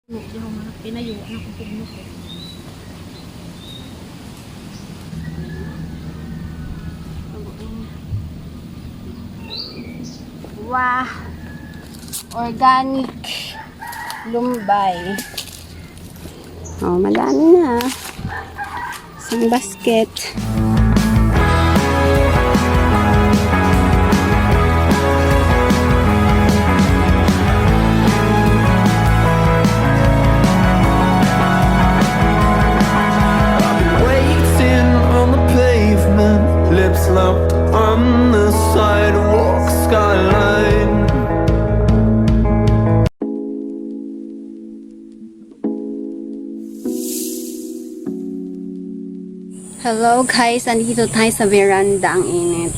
Di ako mga pinayuan ako puno ko. Wow! Organic lumbay. Oh, madami na. Isang basket. Waiting on the pavement, lips locked on the sidewalk skyline. Hello guys, andito tayo sa veranda. Ang init.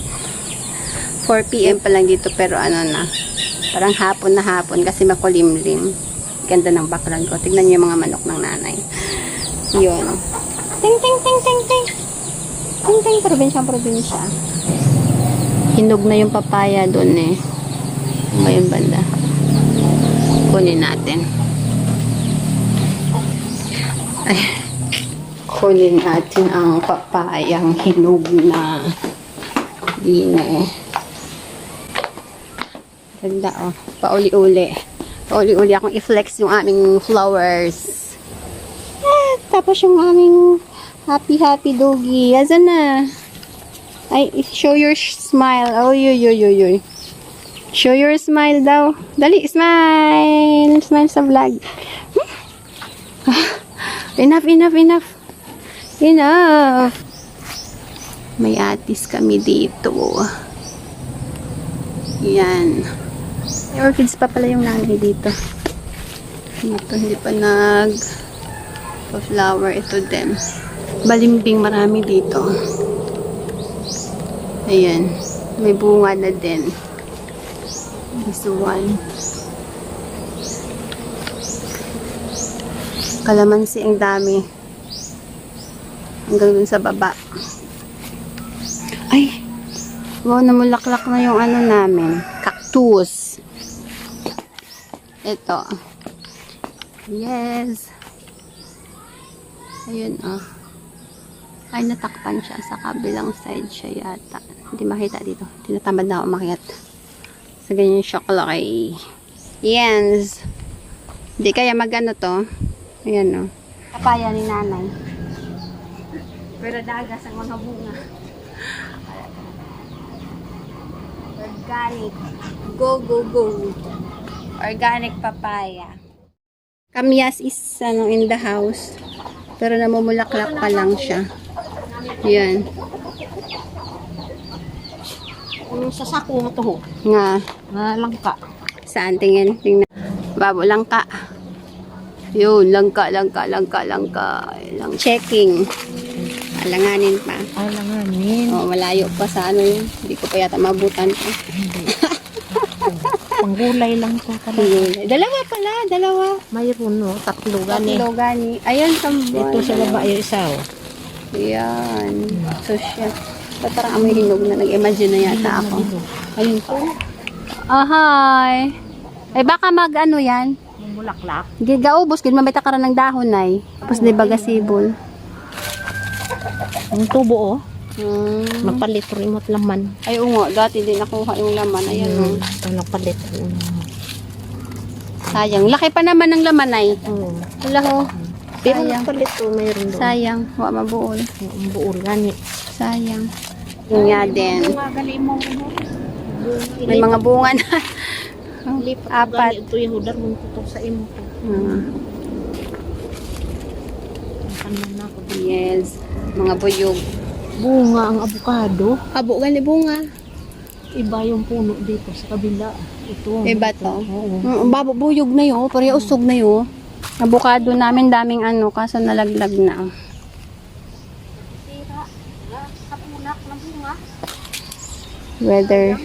4 PM pa lang dito pero ano na. Parang hapon na hapon kasi makulimlim. Ganda ng background ko. Tignan niyo yung mga manok ng nanay. Yun. Ting ting ting ting ting. Ting ting, probinsya. Hinog na yung papaya doon eh. Ngayon banda. Kunin natin. Ay. Kunin natin ang papayang hinog na dine. Ganda oh. Pauli-uli. Pauli-uli akong i-flex yung aming flowers. Tapos yung aming happy doggy. Asan na? Ay, show your smile. Oh, yoy. Show your smile daw. Dali, smile. Smile sa vlog. Enough. May atis kami dito. Yan. May orchids pa pala yung nanay dito. Ito, hindi pa flower ito din. Balimbing marami dito. Ayan. May bunga na din. This one. Kalamansi ang dami. Hanggang dun sa baba. Ay! Wow, namulaklak na yung ano namin. Cactus. Ito. Yes. Ayun, oh. Ay, natakpan siya. Sa kabilang side siya yata. Hindi makita dito. Tinatamad na ako umakyat. Sa ganyan siya kalaki. Yes. Hindi kaya magano to. Ayan, oh. Papaya ni nanay. Pero dagas ang mga bunga. Organic. Go. Organic papaya. Kamyas is in the house. Pero namumulaklak pa lang siya. Yan. Sa sako mo to. Nga. Langka. Saan? Tingnan. Babo, langka. Yun, langka. Checking. Alanganin pa. Alanganin. Oh, malayo pa sa ano yun. Hindi ko pa yata mabutan pa. Panggulay lang to talaga. Dalawa. Mayroon no, tatlo gani. Ayan, tambay. Ito sa baba yung isa oh. Ayan. So, siya. Parang amoy hinog na. Nag-imagine na yata ako. Ayun po. Hi. Ay, baka mag-ano yan? Yung bulaklak. Gigaubos, mamita ka rin ng dahon ay. Tapos di ba gasibol? Yung tubo oh. Mapalit. Mapalit rin mo't laman. Ay, oo nga. Dati din nakuha yung laman. Ayan o. Ito napalit. Sayang. Laki pa naman ng laman ay. Oo. Wala ho. Pero Sayang. napalit to mayroon doon. Sayang. Huwag mabuol. Yung buol gani. Sayang. Yung nga din. Magali mo. May mga bunga na. Apat. Ito yung hudar mo tutok sa imo ko. Kanan na ako. Yes. Mga buyog. Bunga ang avocado. Abo gani bunga. Iba yung puno dito sa kabila. Ito. Iba to. Oo. Babo buyog na yun. Pero usog na yun. Avocado namin daming ano. Kaso nalaglag na. Sira. Kapunak ng bunga. Weather.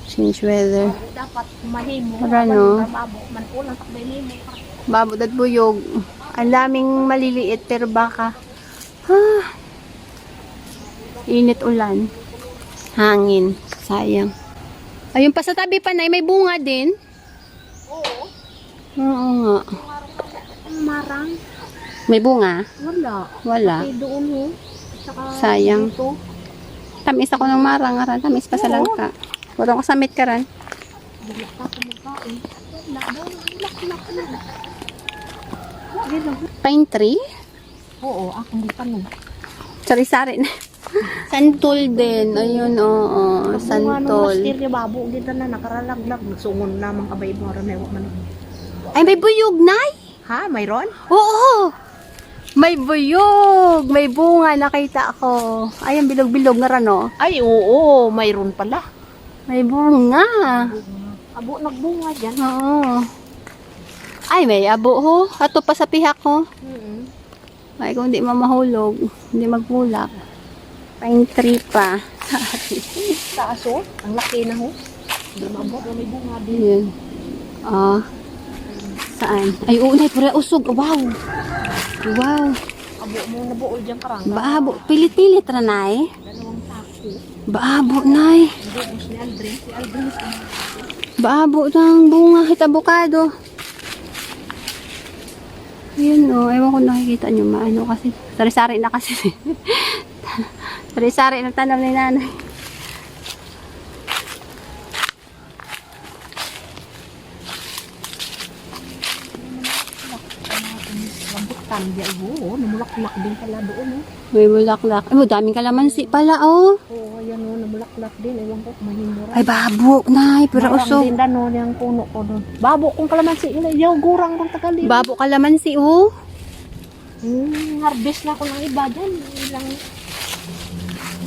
Change weather. Dapat mahimo. Ano? Babo. Manulang takbay nimo. Babo at buyog. Ang daming maliliit pero baka. Init ulan. Hangin. Sayang. Ayun pa sa tabi pa na may bunga din. Oo. Oo nga. karang. May bunga? Wala. Wala. Ay, doon ho. Saka Sayang. dito. Tamis ako ng marang, aran. Tamis pa sa Oo. langka. Wala ko samit ka ran. Wala pa ako magkain. Wala daw. Wala. Ganun. Pine tree? Oo, akong di tanong. Sari-sari na. Santol din. Ayun, oo. Santol. Mastirya babo. Dito na nakaralaglag. Nagsungon na mga kabay mo. Ramewa man. Ay, may buyog, Nay! Ha? Mayroon? Oo! May buyog! May bunga, nakita ko. Ay, ang bilog-bilog nga ran, oh. Ay, oo. Mayroon pala. May bunga. Abo nagbunga dyan. Oo. Ay, may abo, ho. Ato pa sa pihak, ho. Ay, kung di mamahulog, hindi magmulak. Pine tree pa. Taas o. Ang laki na ho. Hindi mabot. May bunga din. Yun. Ah. Saan? Ay, oo, Nay, pura usog. Wow. Wow. Abo mo na buol dyan karang. Baabo. Pilit-pilit, Ranay. Dalawang tako. Baabo, Nay. Hindi mo si Aldrin. Si Aldrin. Baabo ng bunga at abukado. Yun, oh. Ewan ko nakikita nyo maano kasi. Sari-sari na kasi. Sari-sari ng tanam ni nanay. Rambutan. Diyan ho. Namulak-lak din pala doon o. May bulaklak. Ay, daming kalamansi pala, oh. Oo, ayan o. Namulak-lak din. Ewan ko mahimura. Ay, babo, Nay. Pura Marang usog. din dano yung puno ko doon. Babo kung kalamansi. Yaw, gurang kung tagalin. Babo kalamansi, oh. Harvest na ako ng iba dyan. Ilang...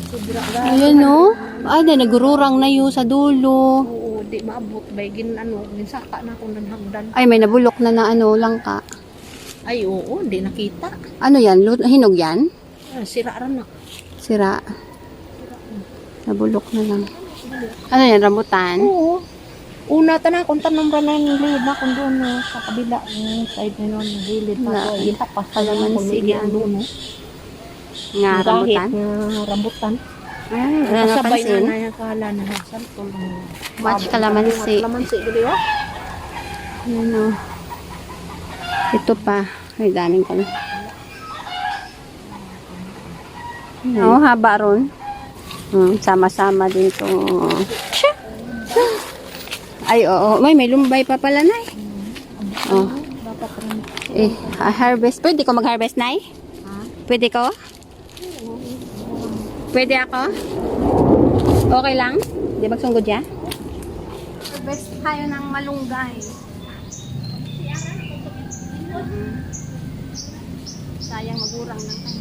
Sobra lang. Ayan, oh. Ay, nagururang na yun sa dulo. Oo, di maabot. Baygin ano. Ginsaka na akong nanghagdan. Ay, may nabulok na ano, langka. Ay, oo. Di nakita. Ano yan? Hinog yan? Sira rin na. Sira. Nabulok na lang. Ano yan? Rambutan? Oo. Una ta na kung tanong ra na yung gilid na kung doon no, sa kabila yung side na yun, yung gilid na Na, ko. Yung tapas pa kalamansi naman kung may yan. doon no. Nga, Yung rambutan? kahit na rambutan. Ay, wala Kasabay na napansin. na yung kala na santol. Watch kalamansi. Kalamansi, gali ba? Ano? Ito pa. Ay, daming pala. Oo, haba ron. Sama-sama din to. Ay, oo. May lumbay pa pala, Nay. Oh. Dapat rin. Harvest. Pwede ko mag-harvest, Nay? Ha? Pwede ko? Pwede ako? Okay lang? Di magsunggod ya? Harvest tayo ng malunggay. Sayang magurang lang tayo.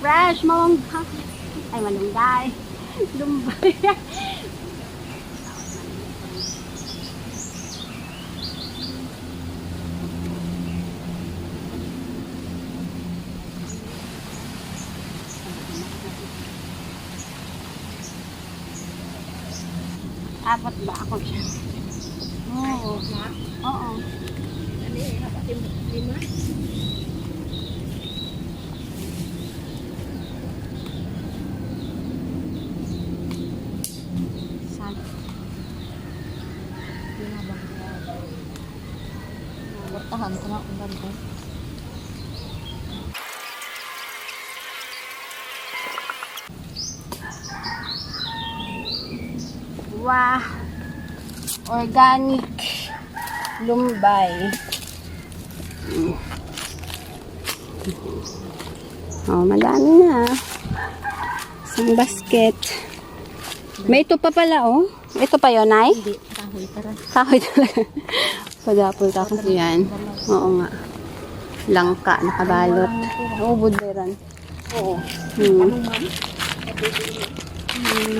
Fresh, malunggay. Ay, malunggay. Lumbay. Apat ba ako siya? Oo. Oo. Ano eh, dapat yung 5. Saan? Bertahan ko na kung ganito. Wah! Organic lumbay. Oh, madami na. Isang basket. May ito pa pala, oh. Ito pa yun, Nay? Hindi, kahoy tara. Kahoy talaga. Padapol tapos yan. Oo nga. Langka, nakabalot. Ubod meron. Oo. Hmm.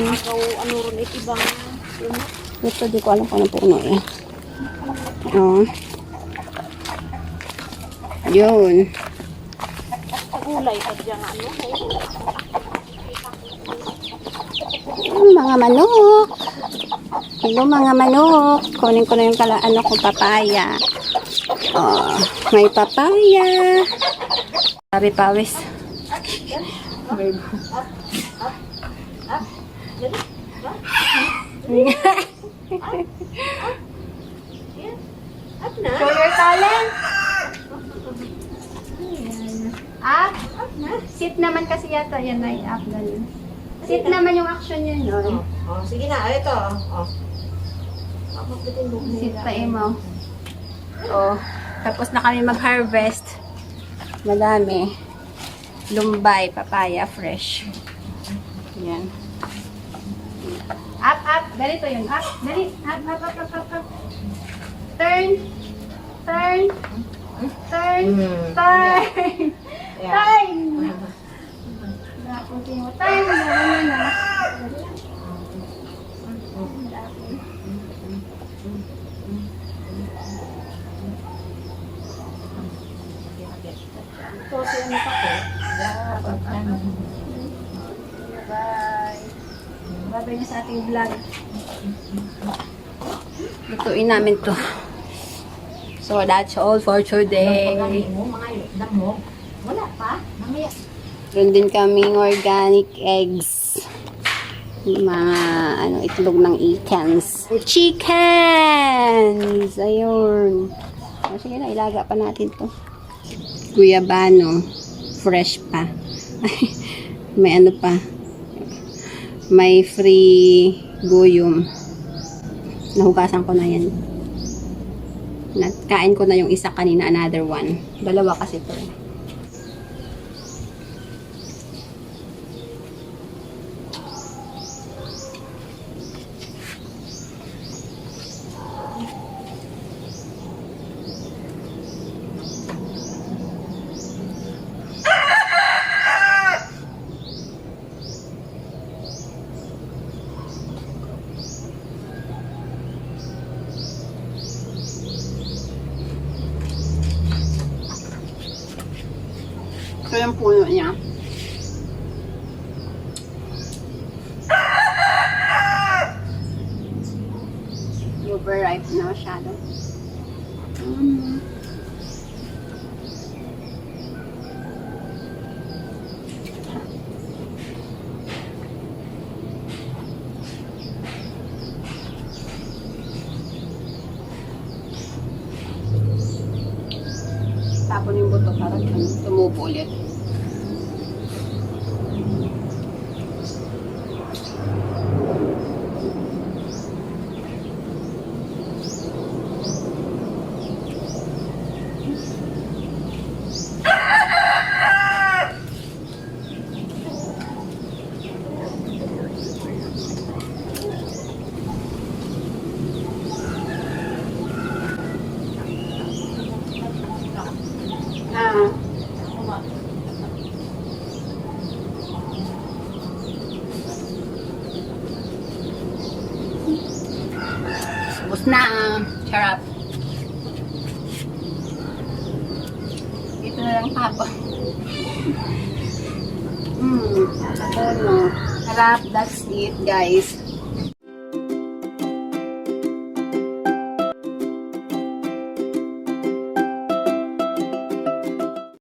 Agaw, ano ron, ibang, Ito, di ko alam kung ano puno eh. Oh. Yun. gulay ka dyan, ano, Mga manok. Hello mga manok. Kunin ko na yung ano ko, papaya. Oh, may papaya. Sabi pawis. Show your talent. Up. Sit naman kasi yata. Yan na up ganun. Sit naman yung action yun, no? Oh, sige na, ito. Oh. Sit pa mo. Oh, tapos na kami mag-harvest. Madami. Lumbay, papaya, fresh. Yan. Up, up. Ganito yun. Up. Dali. Up, up, up, up, up, up. Turn. Turn. Turn. Turn. Turn. Tapos yung turn. Gawin na. Ito, si ano pa ko? Bye. Bye-bye na sa ating vlog. Lutuin namin to. So, that's all for today. Mga damo. Wala pa. Mamaya. Meron din kaming organic eggs. Mga itlog ng ikans. Chickens! Ayun. O, sige na, ilaga pa natin to. Guyabano. Fresh pa. May ano pa. May free guyom. Nahugasan ko na yan. Kain ko na yung isa kanina, another one. Dalawa kasi to. Ito yung puno niya. Overripe na masyado. Tapon yung buto para tumubo ulit. Ubus na. Sarap. Ito na lang tapos. Sarap. That's it, guys.